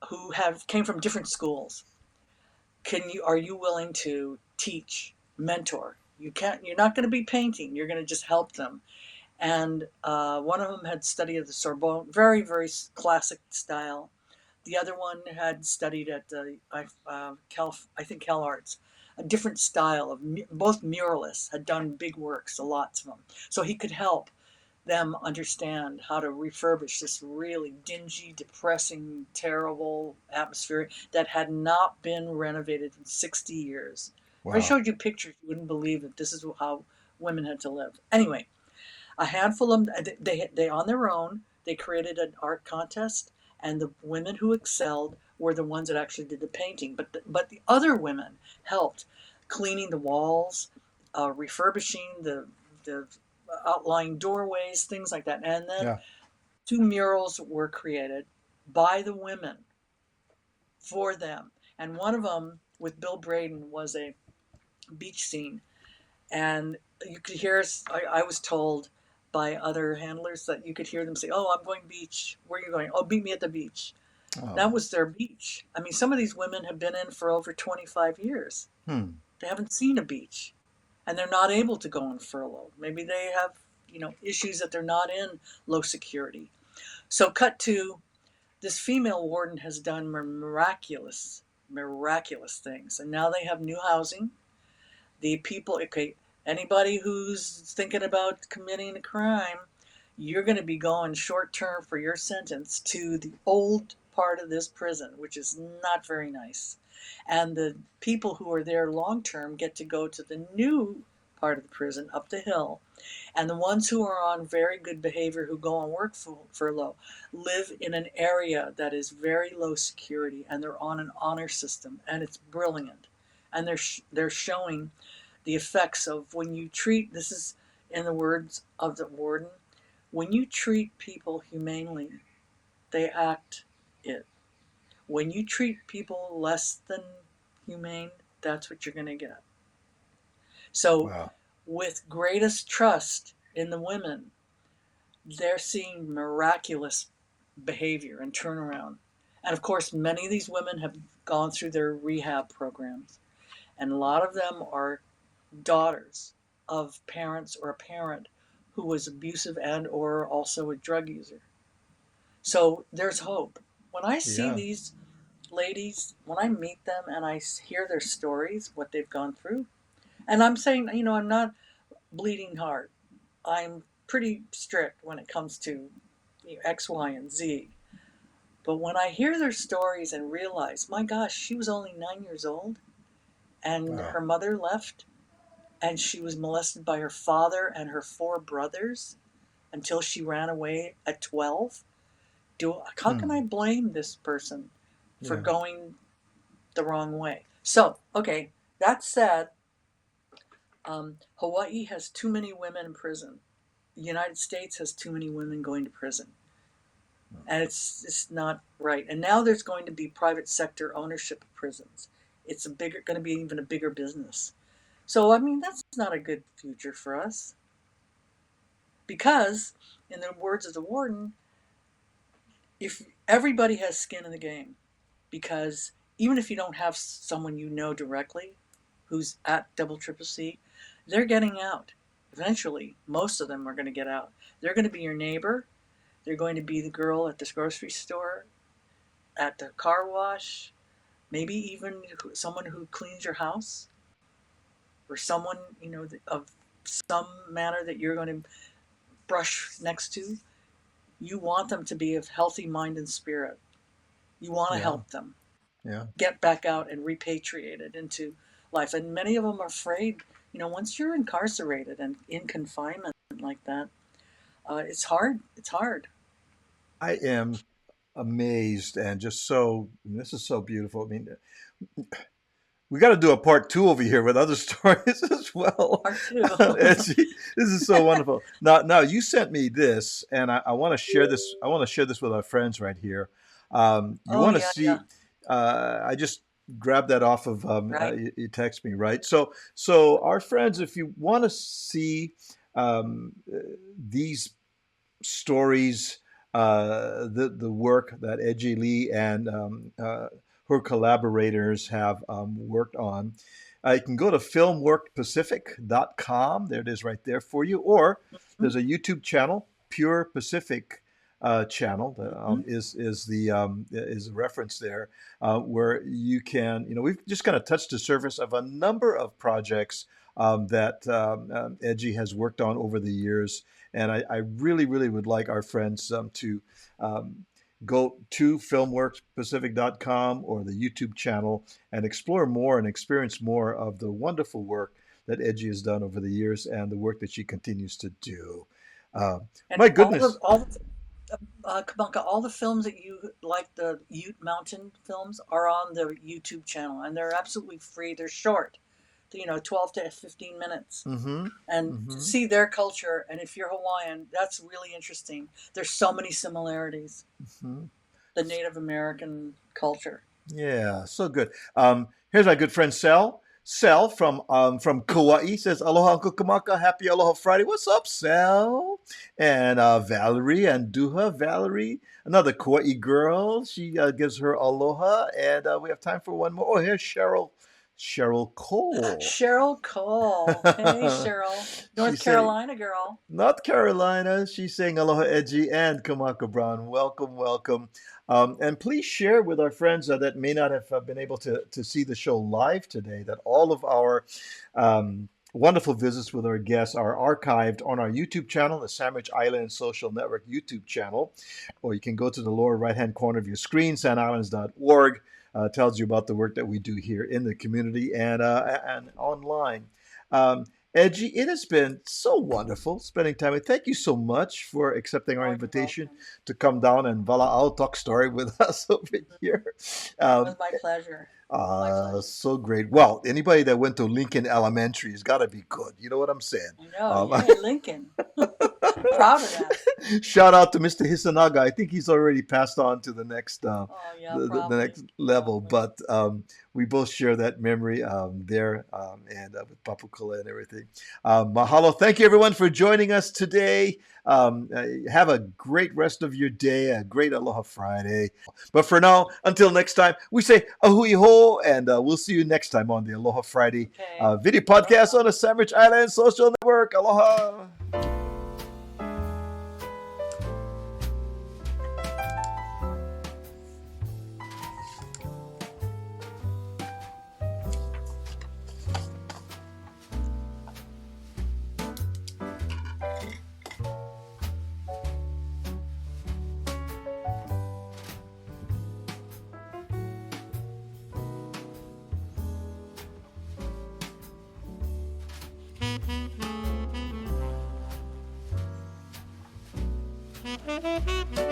who came from different schools. Are you willing to teach, mentor? You're not going to be painting. You're going to just help them. And one of them had studied at the Sorbonne, very, very classic style. The other one had studied at I think Cal Arts, a different style of both muralists, had done big works, lots of them. So he could help them understand how to refurbish this really dingy, depressing, terrible atmosphere that had not been renovated in 60 years. If I showed you pictures, you wouldn't believe that this is how women had to live. Anyway, a handful of them, they on their own, they created an art contest, and the women who excelled were the ones that actually did the painting. But the other women helped cleaning the walls, refurbishing the outlying doorways, things like that. And then 2 murals were created by the women for them. And one of them with Bill Braden was a beach scene, and you could hear. I was told by other handlers that you could hear them say, "Oh, I'm going beach. Where are you going? Oh, meet me at the beach." Oh. That was their beach. I mean, some of these women have been in for over 25 years. Hmm. They haven't seen a beach, and they're not able to go on furlough. Maybe they have, issues that they're not in low security. So cut to this female warden has done miraculous things, and now they have new housing. The people, okay, anybody who's thinking about committing a crime, you're going to be going short term for your sentence to the old part of this prison, which is not very nice. And the people who are there long term get to go to the new part of the prison up the hill. And the ones who are on very good behavior, who go on work furlough, live in an area that is very low security, and they're on an honor system, and it's brilliant. And they're showing the effects of when you treat, this is in the words of the warden, when you treat people humanely, they act it. When you treat people less than humane, that's what you're going to get. So Wow. with greatest trust in the women, they're seeing miraculous behavior and turnaround. And of course, many of these women have gone through their rehab programs. And a lot of them are daughters of parents or a parent who was abusive and or also a drug user. So there's hope. When I see Yeah. these ladies, when I meet them and I hear their stories, what they've gone through, and I'm saying, I'm not bleeding heart. I'm pretty strict when it comes to X, Y, and Z. But when I hear their stories and realize, my gosh, she was only 9 years old and Wow. her mother left and she was molested by her father and her 4 brothers until she ran away at 12. How can I blame this person for Yeah. going the wrong way? So, okay, that said, Hawaii has too many women in prison. The United States has too many women going to prison. And it's not right. And now there's going to be private sector ownership of prisons. It's going to be even a bigger business. So, I mean, that's not a good future for us. Because, in the words of the warden, if everybody has skin in the game, because even if you don't have someone you know directly who's at CCC, they're getting out. Eventually, most of them are going to get out. They're going to be your neighbor. They're going to be the girl at the grocery store, at the car wash, maybe even someone who cleans your house, or someone, of some manner that you're going to brush next to. You want them to be of healthy mind and spirit. You want to help them get back out and repatriated into life. And many of them are afraid, once you're incarcerated and in confinement like that, it's hard. It's hard. I am amazed and just so, this is so beautiful. I mean, we got to do a part 2 over here with other stories as well. Part 2. This is so wonderful. Now you sent me this, and I want to share this. I want to share this with our friends right here. You want to see? Yeah. I just grabbed that off of Right. you text me, right? So our friends, if you want to see these stories, the work that Edgy Lee and her collaborators have worked on. You can go to filmworkpacific.com. There it is right there for you. Or there's a YouTube channel, Pure Pacific channel, is a reference there, where you can, we've just kind of touched the surface of a number of projects that Edgy has worked on over the years. And I really, really would like our friends to go to filmworkspacific.com or the YouTube channel and explore more and experience more of the wonderful work that Edgy has done over the years and the work that she continues to do. My goodness. Kamanka, all the films that you like, the Ute Mountain films, are on the YouTube channel, and they're absolutely free. They're short, 12 to 15 minutes, and see their culture. And if you're Hawaiian, that's really interesting. There's so many similarities. The Native American culture. Yeah, so good. Here's my good friend Sel. Sel from Kauai says, "Aloha, Uncle Kamaka. Happy Aloha Friday." What's up, Sel? And Valerie and Duha. Valerie, another Kauai girl. She gives her aloha, and we have time for one more. Oh, here's Cheryl. Cheryl Cole. Cheryl Cole. Hey, Cheryl. North She's saying, Carolina girl. North Carolina. She's saying aloha, Edgy and Kamaka Brown. Welcome, welcome. And please share with our friends that may not have been able to see the show live today that all of our wonderful visits with our guests are archived on our YouTube channel, the Sandwich Island Social Network YouTube channel, or you can go to the lower right-hand corner of your screen, sandislands.org. Tells you about the work that we do here in the community and online. Edgy, it has been so wonderful spending time with. Thank you so much for accepting our Oh, you're invitation welcome. to come down and Vala'au talk story with us over here. It Um, was my pleasure. My pleasure. so great. Well, anybody that went to Lincoln Elementary has got to be good. You know what I'm saying? I know. Yay, Lincoln. Proud of that. Shout out to Mr. Hisanaga. I think he's already passed on to the next Oh, yeah, the probably. next level, Probably. but we both share that memory there and with Papukula and everything. Mahalo. Thank you, everyone, for joining us today. Have a great rest of your day, a great Aloha Friday. But for now, until next time, we say ahui ho, and we'll see you next time on the Aloha Friday Okay. video podcast on the Sandwich Island Social Network. Aloha. Thank you.